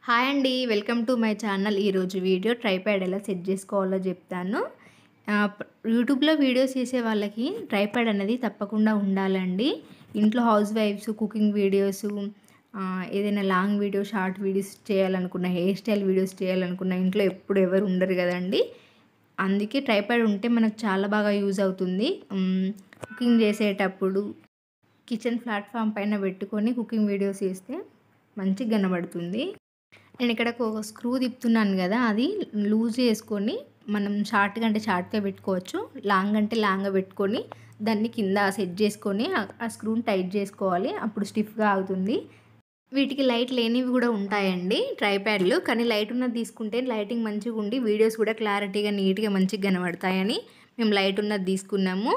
Hi అండి. Welcome to my channel. ఈరోజు video tripod ఎలా సెట్ చేసుకోవాలో చెప్తాను. యూట్యూబ్‌లో వీడియోస్ చేసే వాళ్ళకి ట్రైపాడ్ అనేది తప్పకుండా ఉండాలండి. ఇంట్లో హౌస్ వైఫ్స్ కుకింగ్ వీడియోసు, ఏదైనా లాంగ్ వీడియో, షార్ట్ వీడియోస్ చేయాలనుకున్న, హెయిర్ స్టైల్ వీడియోస్ చేయాలనుకున్న ఇంట్లో ఎప్పుడు ఎవరు ఉండరు కదండీ. అందుకే ట్రైపాడ్ ఉంటే మనకు చాలా బాగా యూజ్ అవుతుంది. కుకింగ్ చేసేటప్పుడు కిచెన్ ప్లాట్‌ఫామ్ పైన పెట్టుకొని కుకింగ్ వీడియోస్ చేస్తే మంచిగా కనబడుతుంది. నేను ఇక్కడ ఒక స్క్రూ తిప్పుతున్నాను కదా, అది లూజ్ చేసుకొని మనం షార్ట్గా అంటే షార్ట్గా పెట్టుకోవచ్చు, లాంగ్ అంటే లాంగ్గా పెట్టుకొని దాన్ని కింద సెట్ చేసుకొని ఆ స్క్రూని టైట్ చేసుకోవాలి. అప్పుడు స్టిఫ్గా అవుతుంది. వీటికి లైట్ లేనివి కూడా ఉంటాయండి ట్రైపాడ్లు, కానీ లైట్ ఉన్నది తీసుకుంటే లైటింగ్ మంచిగా ఉండి వీడియోస్ కూడా క్లారిటీగా నీట్గా మంచిగా కనబడతాయని మేము లైట్ ఉన్నది తీసుకున్నాము.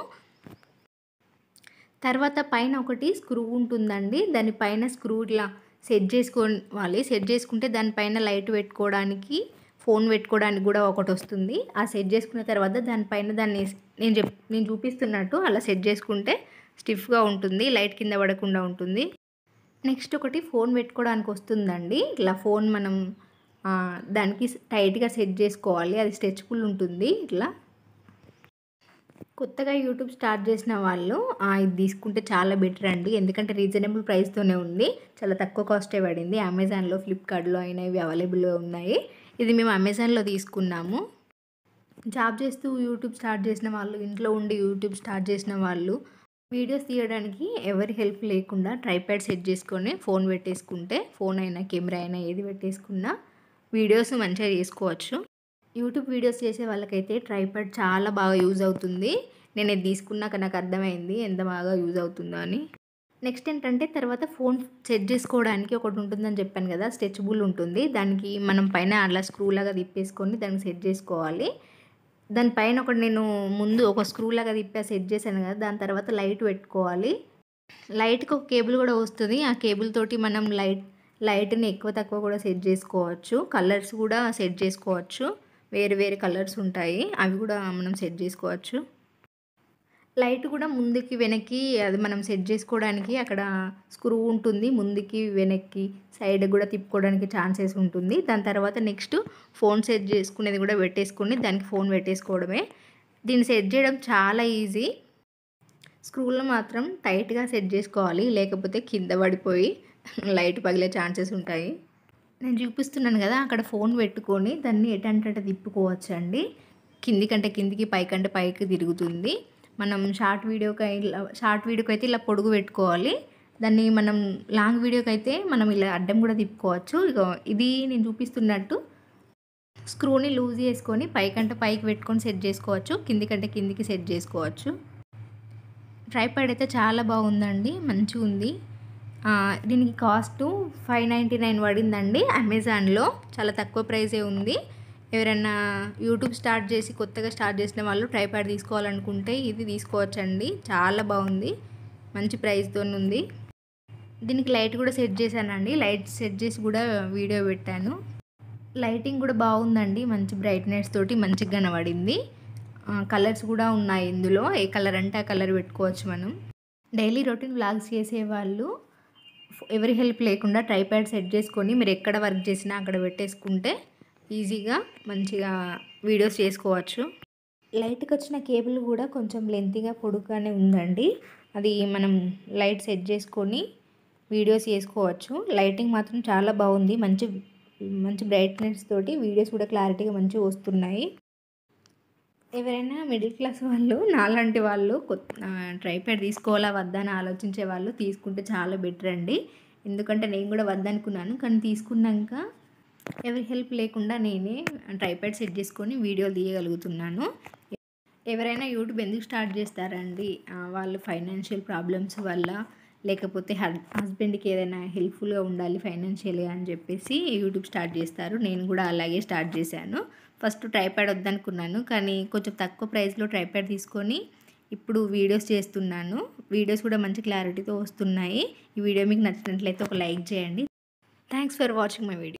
తర్వాత పైన ఒకటి స్క్రూ ఉంటుందండి, దానిపైన స్క్రూ ఇలా సెట్ చేసుకోవాలి. సెట్ చేసుకుంటే దానిపైన లైట్ పెట్టుకోవడానికి, ఫోన్ పెట్టుకోవడానికి కూడా ఒకటి వస్తుంది. ఆ సెట్ చేసుకున్న తర్వాత దానిపైన దాన్ని నేను చూపిస్తున్నట్టు అలా సెట్ చేసుకుంటే స్టిఫ్గా ఉంటుంది, లైట్ కింద పడకుండా ఉంటుంది. నెక్స్ట్ ఒకటి ఫోన్ పెట్టుకోవడానికి వస్తుందండి. ఇట్లా ఫోన్ మనం దానికి టైట్గా సెట్ చేసుకోవాలి. అది స్ట్రెచబుల్ ఉంటుంది. ఇట్లా కొత్తగా యూట్యూబ్ స్టార్ట్ చేసిన వాళ్ళు ఇది తీసుకుంటే చాలా బెటర్ అండి. ఎందుకంటే రీజనబుల్ ప్రైస్తోనే ఉంది, చాలా తక్కువ కాస్టే పడింది. అమెజాన్లో, ఫ్లిప్కార్ట్లో అయినా ఇవి అవైలబుల్గా ఉన్నాయి. ఇది మేము అమెజాన్లో తీసుకున్నాము. జాబ్ చేస్తూ యూట్యూబ్ స్టార్ట్ చేసిన వాళ్ళు, ఇంట్లో ఉండి యూట్యూబ్ స్టార్ట్ చేసిన వాళ్ళు వీడియోస్ తీయడానికి ఎవరి హెల్ప్ లేకుండా ట్రైపాడ్ సెట్ చేసుకొని ఫోన్ పెట్టేసుకుంటే, ఫోన్ అయినా కెమెరా అయినా ఏది పెట్టేసుకున్నా వీడియోస్ మంచిగా చేసుకోవచ్చు. యూట్యూబ్ వీడియోస్ చేసే వాళ్ళకైతే ట్రైపాడ్ చాలా బాగా యూజ్ అవుతుంది. నేను ఇది తీసుకున్నాక నాకు అర్థమైంది ఎంత బాగా యూజ్ అవుతుందో అని. నెక్స్ట్ ఏంటంటే, తర్వాత ఫోన్ సెట్ చేసుకోవడానికి ఒకటి ఉంటుందని చెప్పాను కదా, స్ట్రెచబుల్ ఉంటుంది. దానికి మనం పైన అలా స్క్రూ లాగా తిప్పేసుకొని దానికి సెట్ చేసుకోవాలి. దానిపైన ఒకటి నేను ముందు ఒక స్క్రూ లాగా తిప్పి సెట్ చేశాను కదా, దాని తర్వాత లైట్ పెట్టుకోవాలి. లైట్కి ఒక కేబుల్ కూడా వస్తుంది. ఆ కేబుల్ తోటి మనం లైట్ని ఎక్కువ తక్కువ కూడా సెట్ చేసుకోవచ్చు. కలర్స్ కూడా సెట్ చేసుకోవచ్చు. వేరు వేరు కలర్స్ ఉంటాయి, అవి కూడా మనం సెట్ చేసుకోవచ్చు. లైట్ కూడా ముందుకి వెనక్కి అది మనం సెట్ చేసుకోవడానికి అక్కడ స్క్రూ ఉంటుంది. ముందుకి వెనక్కి సైడ్ కూడా తిప్పుకోవడానికి ఛాన్సెస్ ఉంటుంది. దాని తర్వాత నెక్స్ట్ ఫోన్ సెట్ చేసుకునేది కూడా పెట్టేసుకొని దానికి ఫోన్ పెట్టేసుకోవడమే. దీన్ని సెట్ చేయడం చాలా ఈజీ. స్క్రూలు మాత్రం టైట్గా సెట్ చేసుకోవాలి, లేకపోతే కింద పడిపోయి లైట్ పగిలే ఛాన్సెస్ ఉంటాయి. నేను చూపిస్తున్నాను కదా, అక్కడ ఫోన్ పెట్టుకొని దాన్ని ఎటంటే తిప్పుకోవచ్చు అండి. కిందికంటే కిందికి, పైకంటే పైకి తిరుగుతుంది. మనం షార్ట్ వీడియోకి అయితే ఇలా పొడుగు పెట్టుకోవాలి. దాన్ని మనం లాంగ్ వీడియోకి అయితే మనం ఇలా అడ్డం కూడా తిప్పుకోవచ్చు. ఇక ఇది నేను చూపిస్తున్నట్టు స్క్రూని లూజ్ చేసుకొని పైకంటే పైకి పెట్టుకొని సెట్ చేసుకోవచ్చు, కిందికంటే కిందికి సెట్ చేసుకోవచ్చు. ట్రైపాడ్ అయితే చాలా బాగుందండి, మంచిగా ఉంది. దీనికి కాస్ట్ 599 పడిందండి అమెజాన్లో. చాలా తక్కువ ప్రైజే ఉంది. ఎవరైనా యూట్యూబ్ కొత్తగా స్టార్ట్ చేసిన వాళ్ళు ట్రైపాడ్ తీసుకోవాలనుకుంటే ఇది తీసుకోవచ్చండి. చాలా బాగుంది, మంచి ప్రైస్తో ఉంది. దీనికి లైట్ కూడా సెట్ చేశానండి. లైట్ సెట్ చేసి కూడా వీడియో పెట్టాను. లైటింగ్ కూడా బాగుందండి, మంచి బ్రైట్నెస్ తోటి మంచిగా కనబడింది. కలర్స్ కూడా ఉన్నాయి ఇందులో, ఏ కలర్ అంటే ఆ కలర్ పెట్టుకోవచ్చు మనం. డైలీ రొటీన్ వ్లాగ్స్ చేసేవాళ్ళు ఎవరి హెల్ప్ లేకుండా ట్రైపాడ్ సెట్ చేసుకొని మీరు ఎక్కడ వర్క్ చేసినా అక్కడ పెట్టేసుకుంటే ఈజీగా మంచిగా వీడియోస్ చేసుకోవచ్చు. లైట్కి వచ్చిన కేబుల్ కూడా కొంచెం లెంతీగా పొడుగ్గానే ఉందండి. అది మనం లైట్ సెట్ చేసుకొని వీడియోస్ చేసుకోవచ్చు. లైటింగ్ మాత్రం చాలా బాగుంది, మంచి మంచి బ్రైట్నెస్ తోటి వీడియోస్ కూడా క్లారిటీగా మంచిగా వస్తున్నాయి. ఎవరైనా మిడిల్ క్లాస్ వాళ్ళు, నాలాంటి వాళ్ళు ట్రైపాడ్ తీసుకోవాలా వద్దా అని ఆలోచించే వాళ్ళు తీసుకుంటే చాలా బెటర్ అండి. ఎందుకంటే నేను కూడా వద్దనుకున్నాను, కానీ తీసుకున్నాక ఎవరి హెల్ప్ లేకుండా నేనే ట్రైపాడ్ సెట్ చేసుకొని వీడియోలు తీయగలుగుతున్నాను. ఎవరైనా యూట్యూబ్ ఎందుకు స్టార్ట్ చేస్తారండి? వాళ్ళు ఫైనాన్షియల్ ప్రాబ్లమ్స్ వల్ల, లేకపోతే హస్బెండ్కి ఏదైనా హెల్ప్ఫుల్గా ఉండాలి ఫైనాన్షియల్గా అని చెప్పేసి యూట్యూబ్ స్టార్ట్ చేస్తారు. నేను కూడా అలాగే స్టార్ట్ చేశాను. ఫస్ట్ ట్రైపాడ్ వద్దనుకున్నాను, కానీ కొంచెం తక్కువ ప్రైస్లో ట్రైపాడ్ తీసుకొని ఇప్పుడు వీడియోస్ చేస్తున్నాను. వీడియోస్ కూడా మంచి క్లారిటీతో వస్తున్నాయి. ఈ వీడియో మీకు నచ్చినట్లయితే ఒక లైక్ చేయండి. Thanks for watching my video.